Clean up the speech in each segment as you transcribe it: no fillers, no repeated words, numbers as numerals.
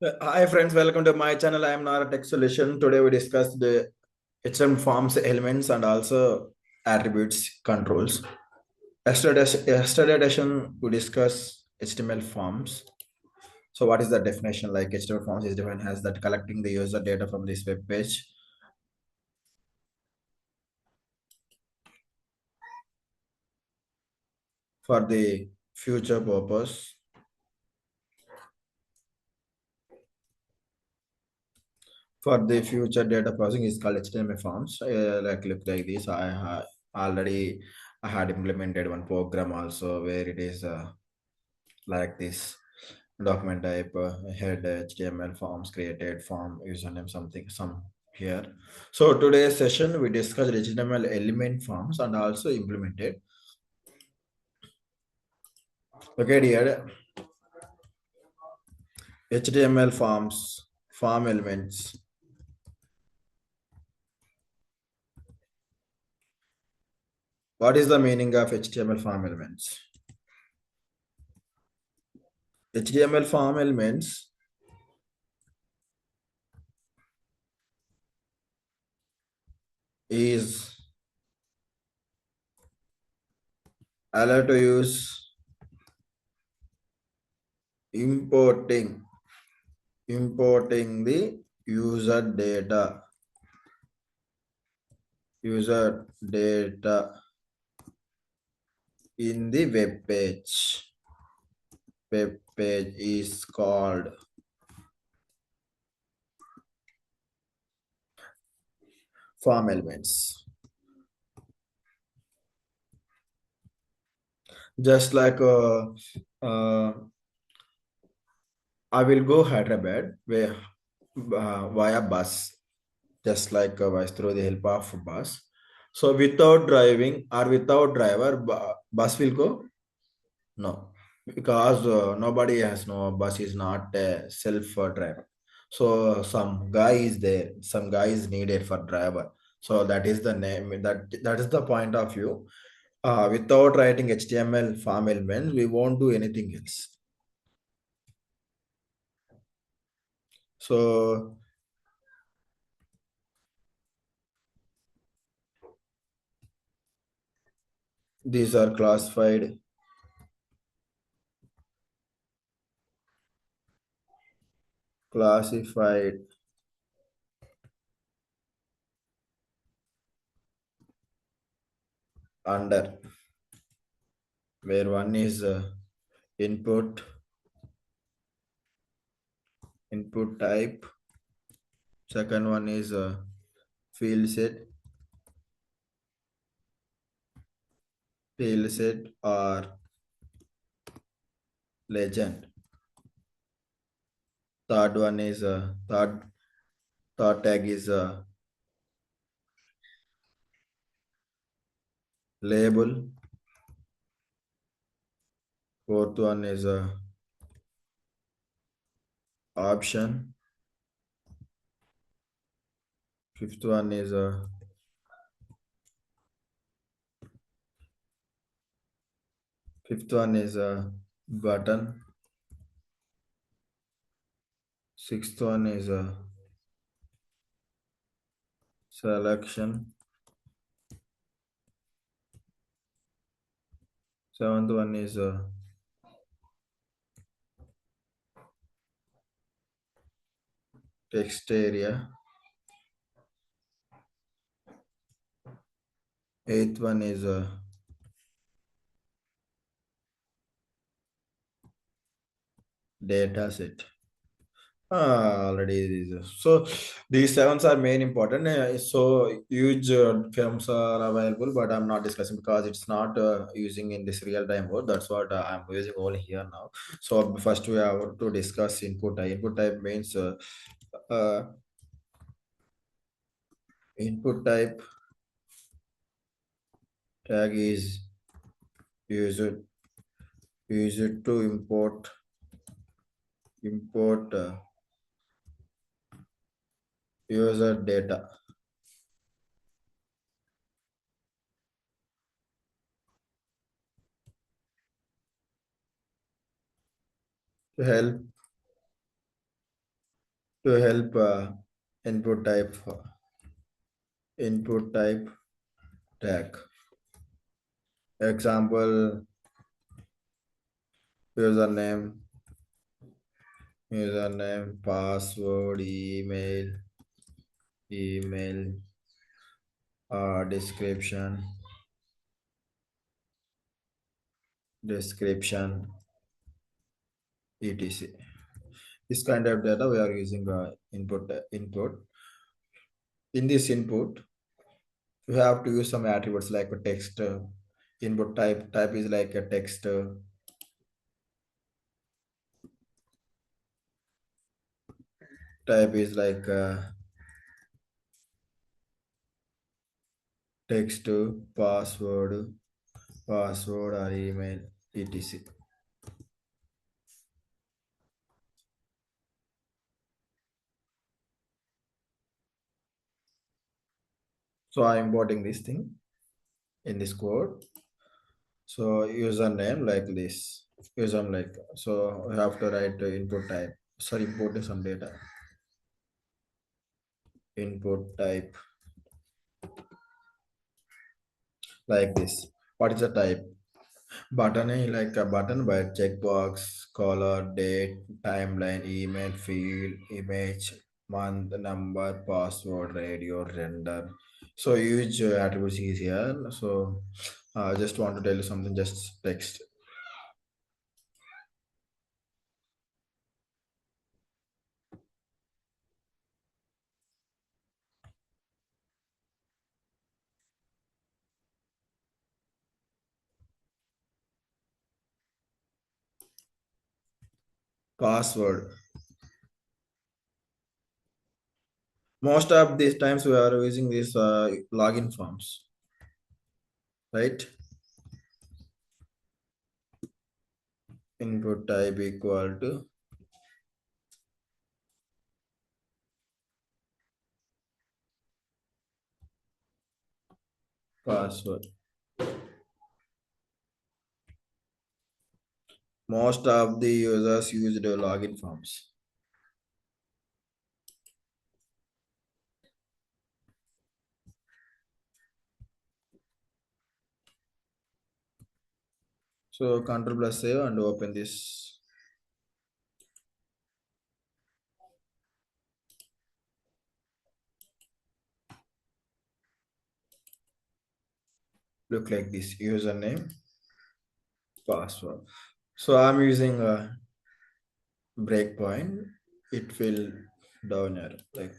Hi friends, welcome to my channel. I am Nara Tech Solution. Today we discuss the HTML forms elements and also attributes controls. Yesterday edition we discuss HTML forms. So what is the definition? Like HTML forms is defined as that collecting the user data from this web page for the future purpose. For the future data processing is called HTML forms. Like look like this. Already I had implemented one program also where it is like this document type head HTML forms created form username something some here. So today's session we discussed HTML element forms and also implemented. Okay, dear, HTML forms form elements. What is the meaning of HTML form elements? HTML form elements is allowed to use importing the user data in the web page. Web page is called form elements. Just like uh, I will go Hyderabad via bus, just like through the help of bus. So without driving or without driver, bus will go? No, because nobody has no bus is not a self driver. So some guy is there, some guy is needed for driver. So that is the name. That is the point of view. Without writing HTML form elements, we won't do anything else. So these are classified under where one is input input type. Second one is field set or legend. Third one is third tag is label. Fourth one is option. Fifth one is button. Sixth one is selection. Seventh one is text area. Eighth one is data set. Already so these sevens are main important. So huge films are available, but I'm not discussing because it's not using in this real time mode. That's what I'm using all here now. So first we have to discuss input type. Input type means uh, input type tag is used to import user data to help to help input type input type tag. Example, username, password, email, description, etc. This kind of data we are using input. In this input, we have to use some attributes like a text. Input type is like a text. Type is like text, password or email, etc. So I'm importing this thing in this code. So username like this. Username like so we have to write input type. Sorry, import some data. Input type like this. What is the type? Button is like a button by checkbox, color, date, timeline, email, field, image, month, number, password, radio, render. So huge attributes is here. So I just want to tell you something. Just text password. Most of these times we are using these login forms, right? Input type equal to password. Most of the users use the login forms. So Control plus save and open this. Look like this username, password. So I'm using a breakpoint. It will down here like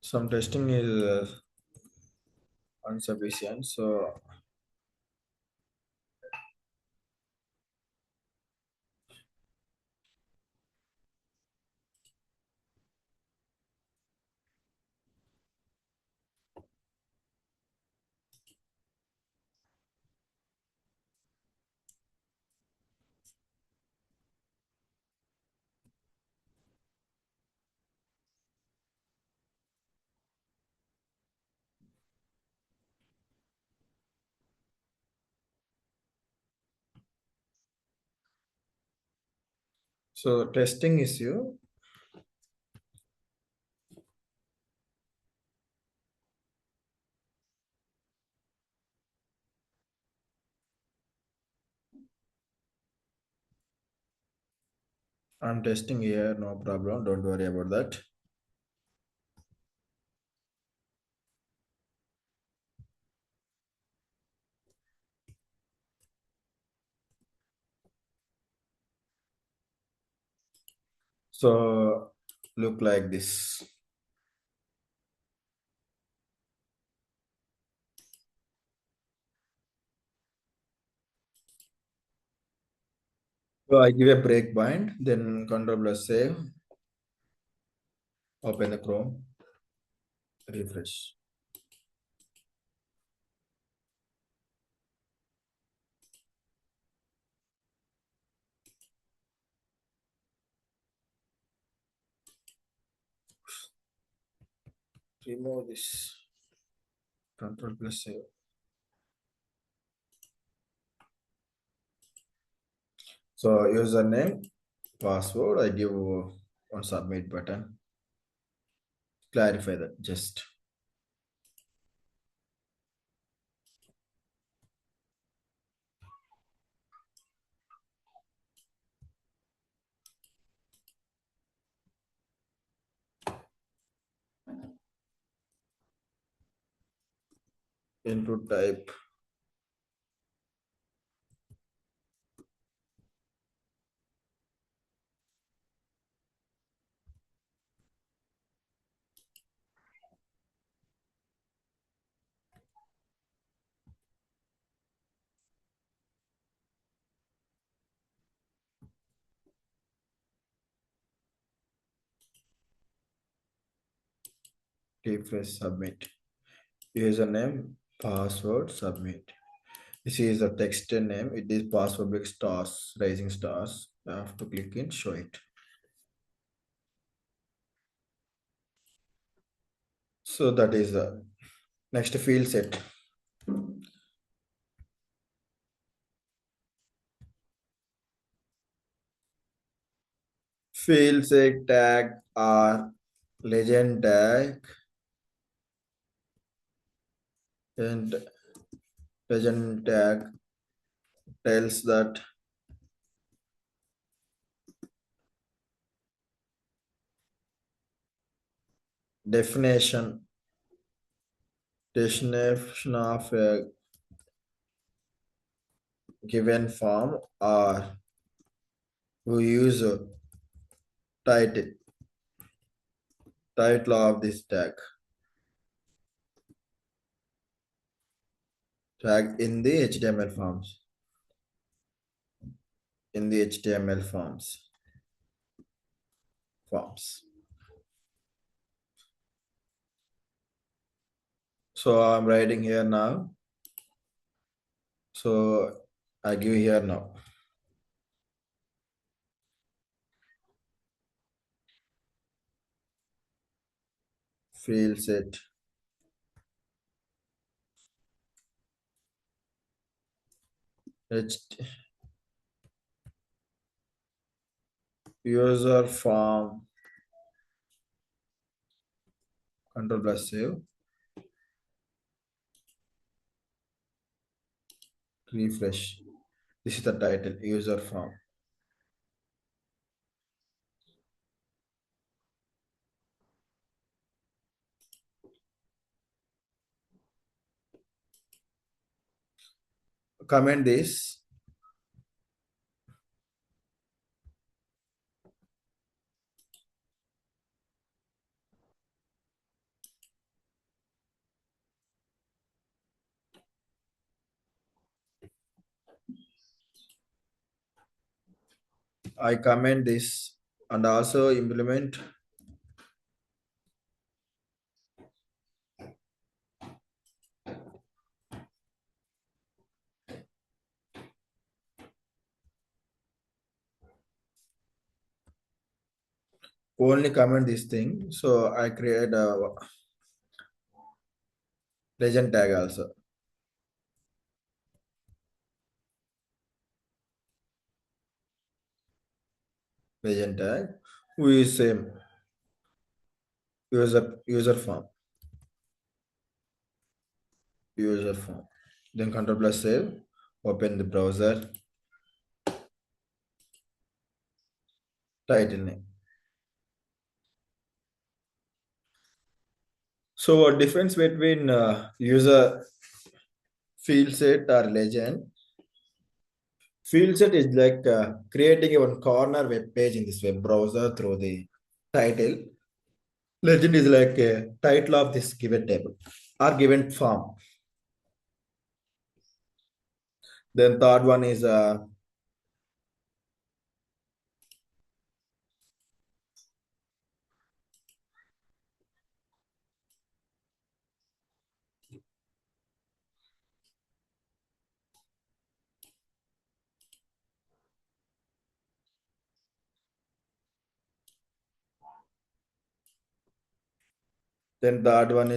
some testing is insufficient. So testing issue. I'm testing here, no problem. Don't worry about that. So look like this. So I give a breakpoint, then control plus save, open the Chrome, refresh. Remove this. Control plus save. So username, password, I give on submit button. Clarify that just input type. Refresh submit. Username, password, submit. This is the text name. It is password big stars, rising stars. I have to click in, show it. So that is the next field set. Field set tag are legend tag and legend tag tells that definition definition of a given form or who use a title of this tag in the HTML forms. So I'm writing here now. So I give here now. Field set H user form control plus save refresh. This is the title user form. Comment this. I comment this and also implement only comment this thing. So I create a legend tag also. Legend tag. We use same user form. User form. Then control plus save. Open the browser. Title name. So what difference between user field set or legend? Fieldset is like creating a one corner web page in this web browser through the title. Legend is like a title of this given table or given form. Then third one is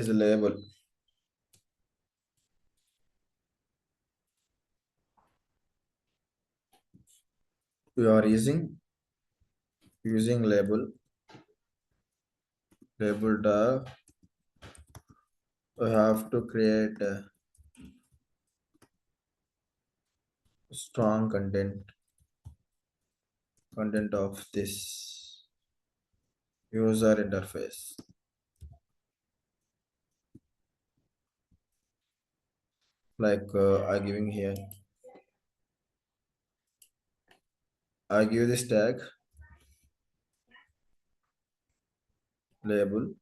label. We are using label tag. We have to create strong content of this user interface. Like I giving here, I give this tag label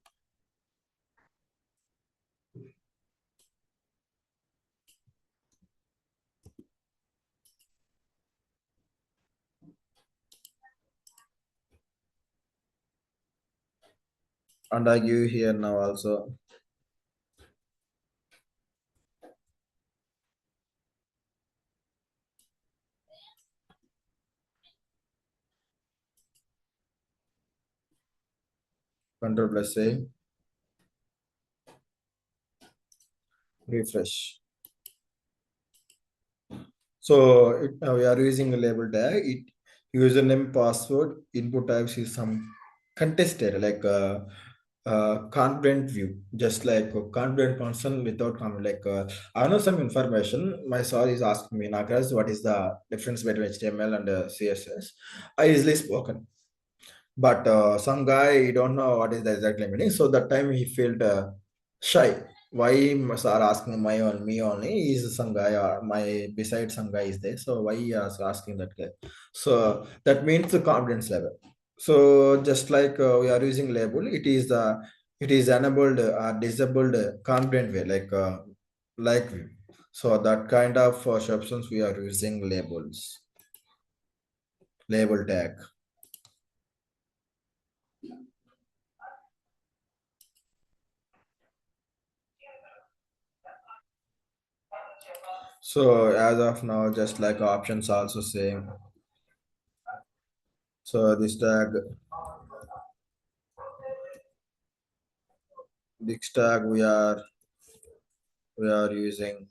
and I give here now also control plus say refresh. So we are using a label tag. It username, password, input types is some contested like confident view, just like a confident person without confident. Like I know some information. My sir is asking me, Nagaraj, what is the difference between HTML and CSS? I easily spoken, but some guy he don't know what is the exact meaning. So that time he felt shy. Why must are asking my on me only? Is some guy or my beside some guy is there? So why he is asking that guy? So that means the confidence level. So just like we are using label, it is enabled or disabled confident way like view. So that kind of options we are using label tag. So as of now, just like options also same. So this tag we are using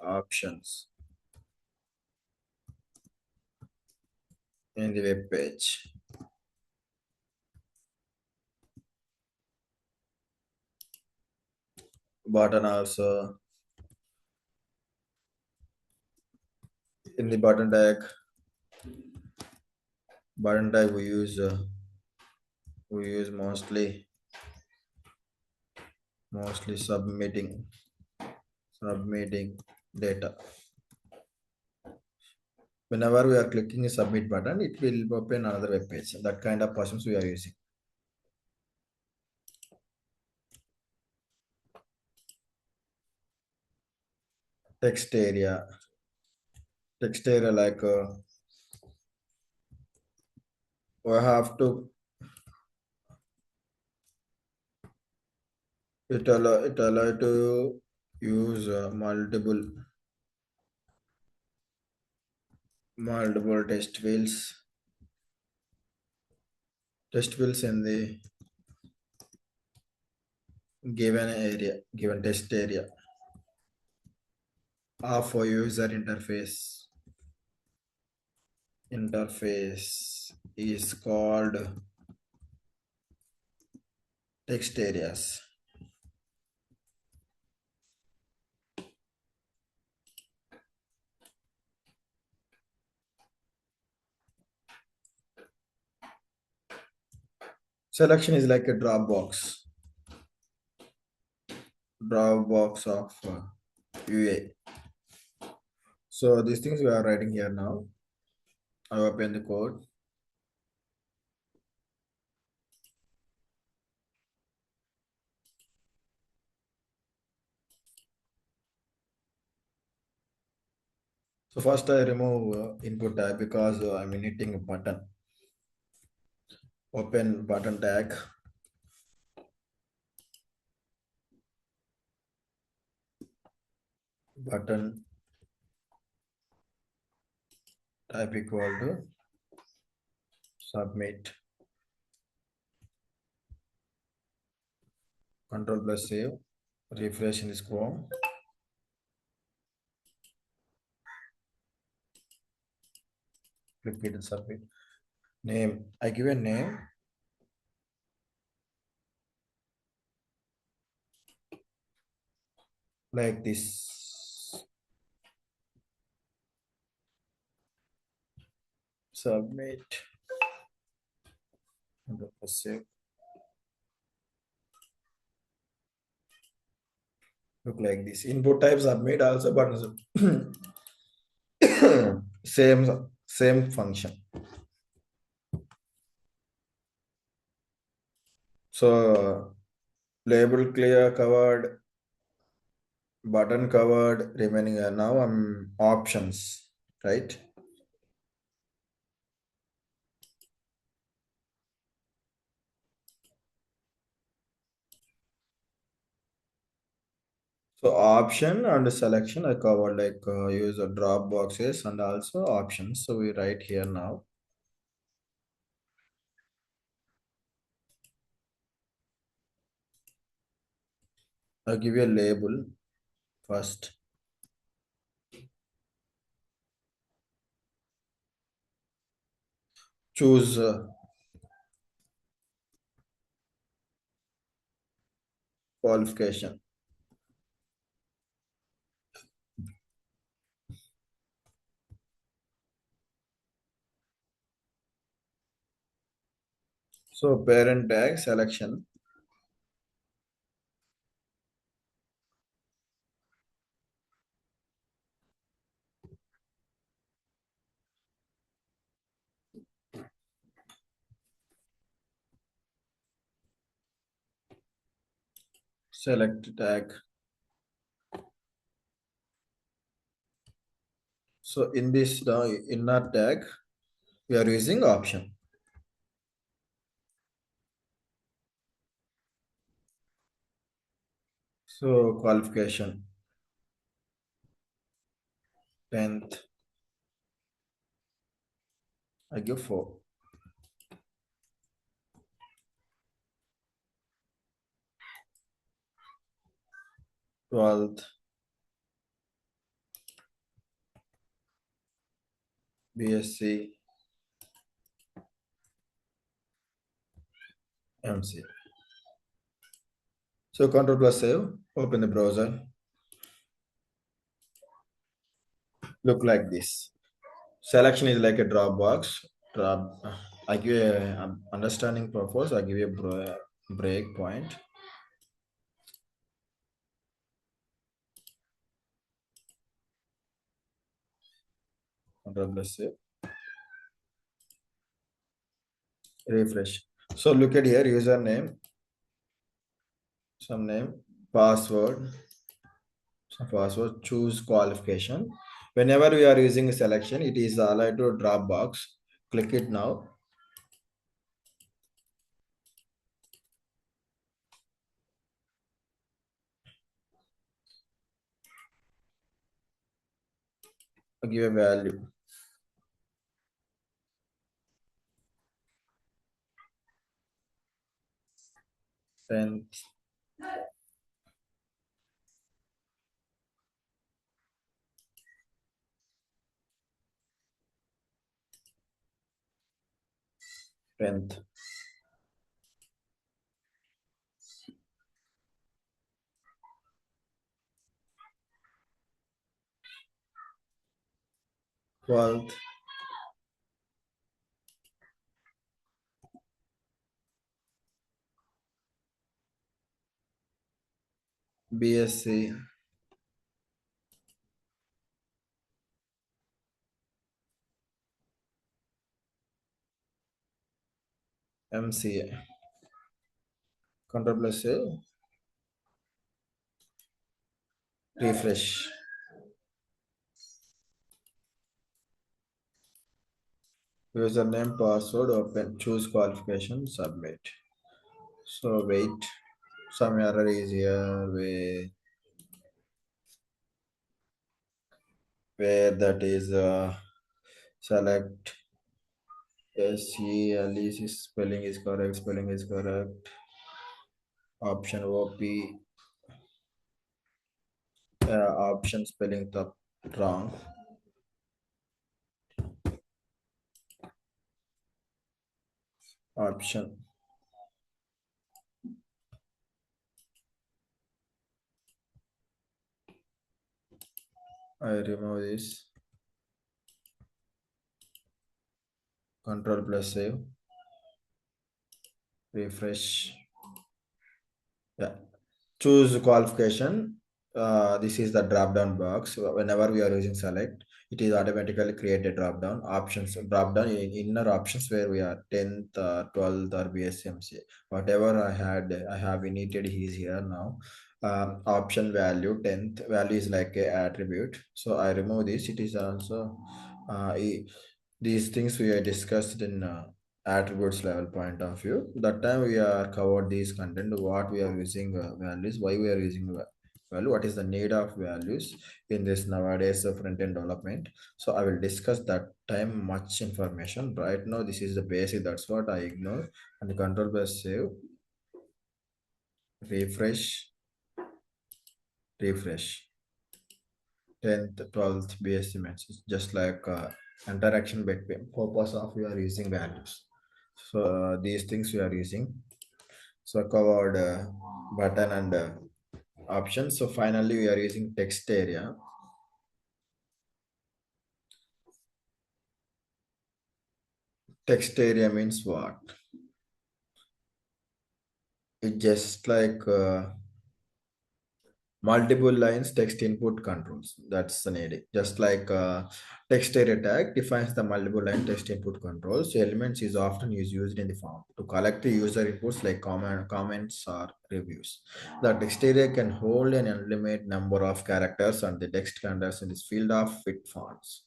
options in the web page. Button also in the button tag we use mostly submitting data. Whenever we are clicking a submit button, it will open another web page. That kind of options we are using. Text area, like we have to it allow to use multiple test fields in the given test area of a user interface is called text areas. Selection is like a drop box of UA. So these things we are writing here now. I open the code. So first I remove input tag because I'm initting a button. Open button tag. Button type equal to submit. Control plus save. Refresh in this Chrome. Click it and submit. Name. I give a name. Like this. Submit. Control plus save. Look like this. Input type submit also, but same function. So label clear covered, button covered, remaining now options, right? So option and selection I covered like use a drop boxes and also options. So we write here now. I'll give you a label first. Choose qualification. So parent tag selection. Select tag. So in this inner tag, we are using option. So qualification 10th, I give 4. 12th, BSc, MC. So control plus save, open the browser, look like this. Selection is like a drop box. Drop. I give a understanding purpose. I give you a break point. Control plus save. Refresh. So look at here, username, some name, password. So password, choose qualification. Whenever we are using a selection, it is allowed to drop box. Click it now. Give a value. 10th, 10th, 12th, BSc, MCA. Control plus A, refresh. Username, password, open, choose qualification, submit. So wait, some error is here where that is select SELEC spelling is correct. Option OP, option spelling wrong. Option, I remove this. Control plus save, refresh. Yeah, choose qualification. This is the drop down box. Whenever we are using select, it is automatically create a drop down options, drop down in inner options where we are 10th, 12th or BSMC. Whatever I have initiated is here now. Option value 10th value is like a attribute. So I remove this. It is also these things we are discussed in attributes level point of view. That time we are covered these content, what we are using values, why we are using value, what is the need of values in this nowadays front end development. So I will discuss that time much information. Right now this is the basic, that's what I ignore. And control plus save, refresh, refresh. 10th 12th BSc matches, just like interaction between purpose of we are using values. So these things we are using. So covered button and options. So finally we are using text area. Text area means what? It just like multiple lines text input controls, that's the need. Just like text area tag defines the multiple line text input controls. So elements is often used in the form to collect the user inputs like comments or reviews. The text area can hold an unlimited number of characters and the text contains in this field of fit fonts.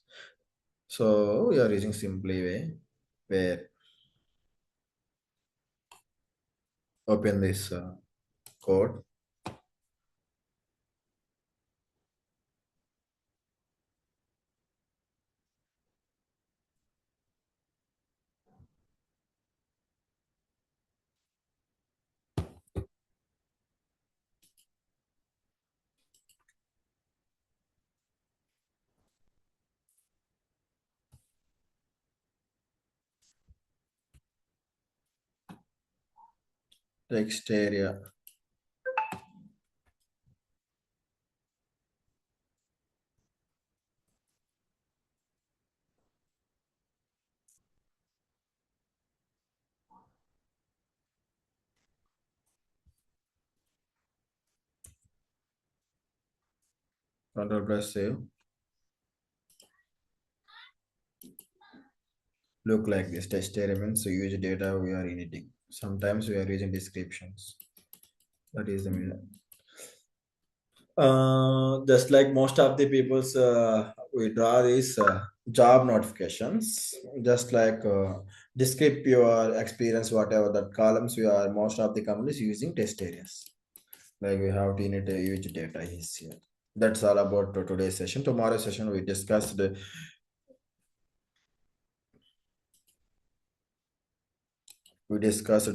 So we are using simply way where open this code. Text area, control plus save. Look like this. Test elements so use data we are editing. Sometimes we are using descriptions. That is the meaning. Just like most of the people's, we draw these job notifications. Just like describe your experience, whatever that columns we are. Most of the companies using test areas. Like we have to need a huge data is here. That's all about today's session. Tomorrow's session we discussed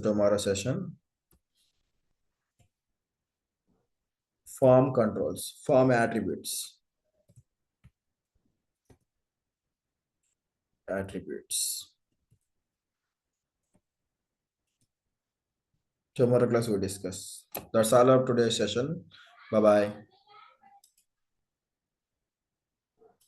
tomorrow session form controls, form attributes, attributes. Tomorrow class we discuss. That's all of today's session. Bye bye.